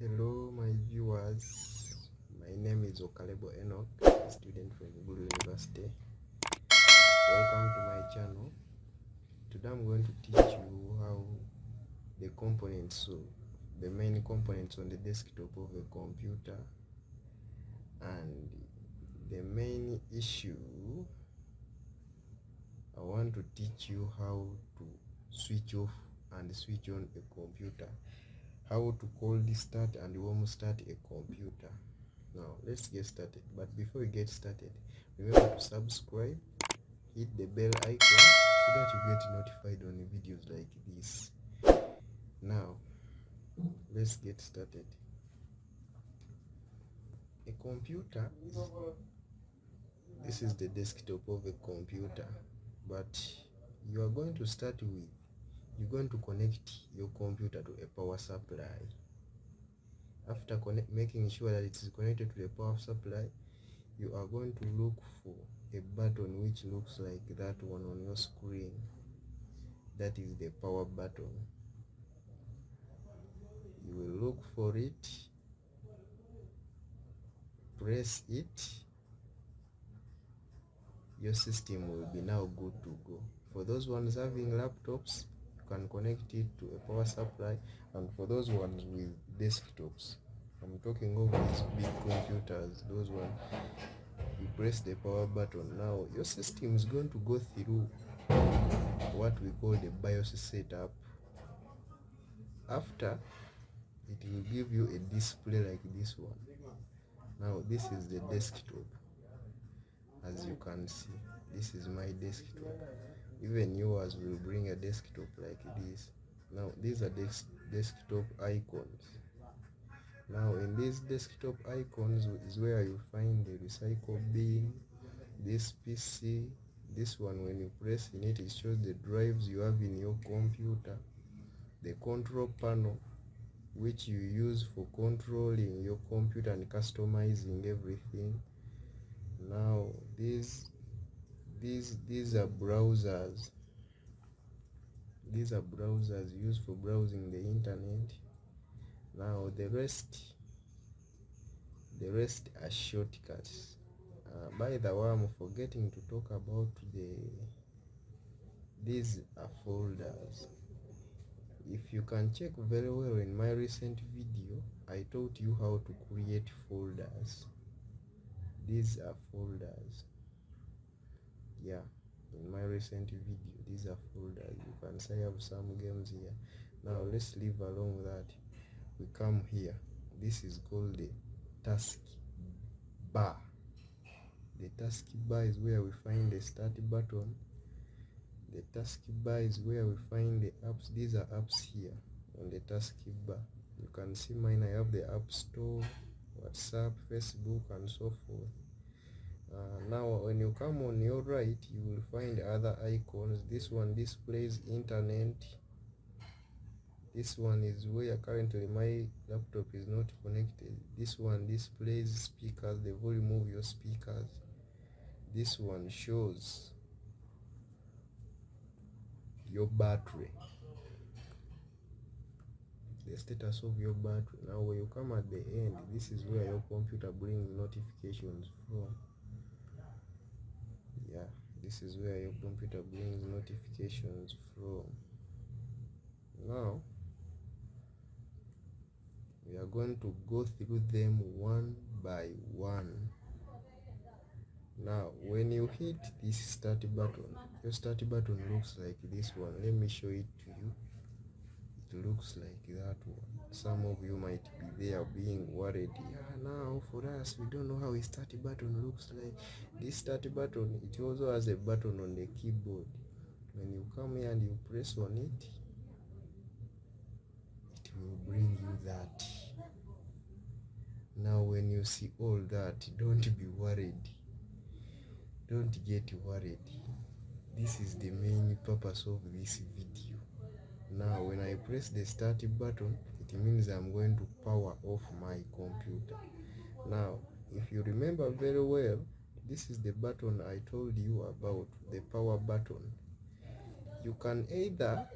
Hello my viewers, my name is Okalebo Enoch, a student from Gulu University. Welcome to my channel. Today I'm going to teach you how the components, so the main components on the desktop of a computer, and the main issue I want to teach you how to switch off and switch on a computer, how to cold start and warm start a computer. Now let's get started, but before we get started, remember to subscribe, hit the bell icon so that you get notified on videos like this. Now let's get started. A computer, this is the desktop of a computer, but you are going to start with, you're going to connect your computer to a power supply. After making sure that it is connected to the power supply, you are going to look for a button which looks like that one on your screen. That is the power button. You will look for it, press it, your system will be now good to go. For those ones having laptops, you can connect it to a power supply, and for those ones with desktops, I'm talking of these big computers, those ones, you press the power button. Now your system is going to go through what we call the BIOS setup. After, it will give you a display like this one. Now this is the desktop. As you can see, this is my desktop. Even yours will bring a desktop like this. Now these are desktop icons. Now in these desktop icons is where you find the recycle bin, this PC, this one. When you press in it, it shows the drives you have in your computer, the control panel which you use for controlling your computer and customizing everything. Now these are browsers. These are browsers used for browsing the internet. Now the rest are shortcuts. By the way, I'm forgetting to talk about these are folders. If you can check very well, in my recent video I taught you how to create folders. These are folders. Yeah, in my recent video, these are folders. You can say I have some games here. Now let's leave along that. We come here. This is called the task bar. The task bar is where we find the start button. The task bar is where we find the apps. These are apps here on the task bar. You can see mine. I have the App Store, WhatsApp, Facebook, and so forth. Now when you come on your right, you will find other icons. This one displays internet. This one is where currently my laptop is not connected. This one displays speakers, the volume of your speakers. This one shows your battery, the status of your battery. Now when you come at the end, this is where your computer brings notifications from. Yeah, this is where your computer brings notifications from. Now we are going to go through them one by one. Now when you hit this start button, your start button looks like this one. Let me show it to you. It looks like that one. Some of you might be there being worried. Yeah, now for us, we don't know how a start button looks like. This start button, it also has a button on the keyboard. When you come here and you press on it, it will bring you that. Now when you see all that, don't be worried. Don't get worried. This is the main purpose of this video. Now when I press the start button, it means I'm going to power off my computer. Now if you remember very well, this is the button I told you about, the power button. You can either,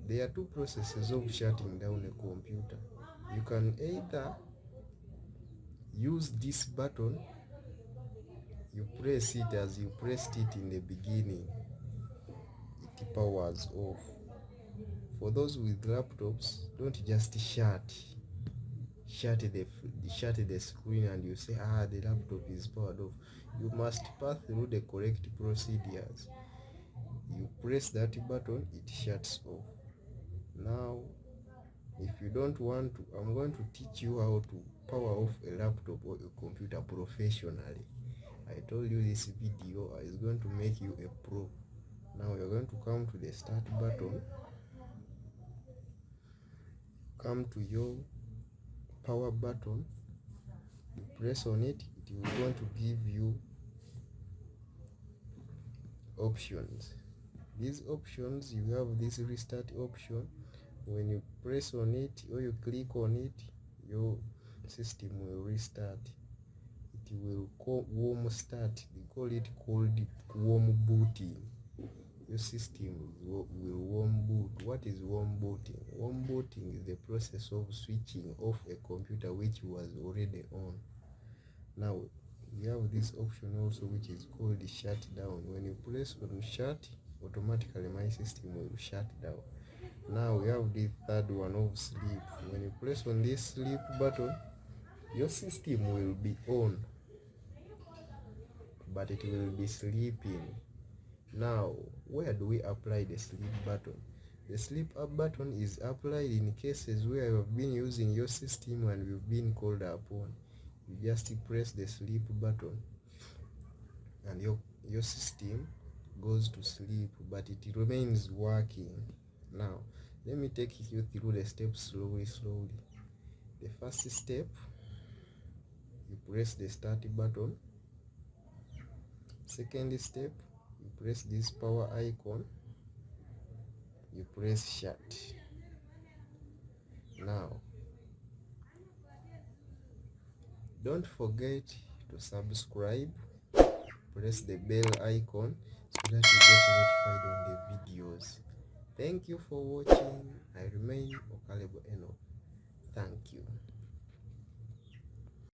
there are two processes of shutting down a computer. You can either use this button, you press it as you pressed it in the beginning, it powers off. For those with laptops, don't just shut the screen and you say, the laptop is powered off. You must pass through the correct procedures. You press that button, it shuts off. Now if you don't want to, I'm going to teach you how to power off a laptop or a computer professionally. I told you this video is going to make you a pro. Now you're going to come to the start button, come to your power button, you press on it. It is going to give you options. These options, you have this restart option. When you press on it or you click on it, your system will restart. It will warm start. They call it called warm booting. Your system will warm boot. What is warm booting? Warm booting is the process of switching off a computer which was already on. Now we have this option also which is called shutdown. When you press on shut, automatically my system will shut down. Now we have the third one of sleep. When you press on this sleep button, your system will be on, but it will be sleeping. Now where do we apply the sleep button? The sleep up button is applied in cases where you have been using your system and you've been called upon. You just press the sleep button and your system goes to sleep, but it remains working. Now let me take you through the steps slowly. The first step, you press the start button. Second step, you press this power icon, you press shut. Now don't forget to subscribe, press the bell icon so that you get notified on the videos. Thank you for watching. I remain Okalebo Enoch. Thank you.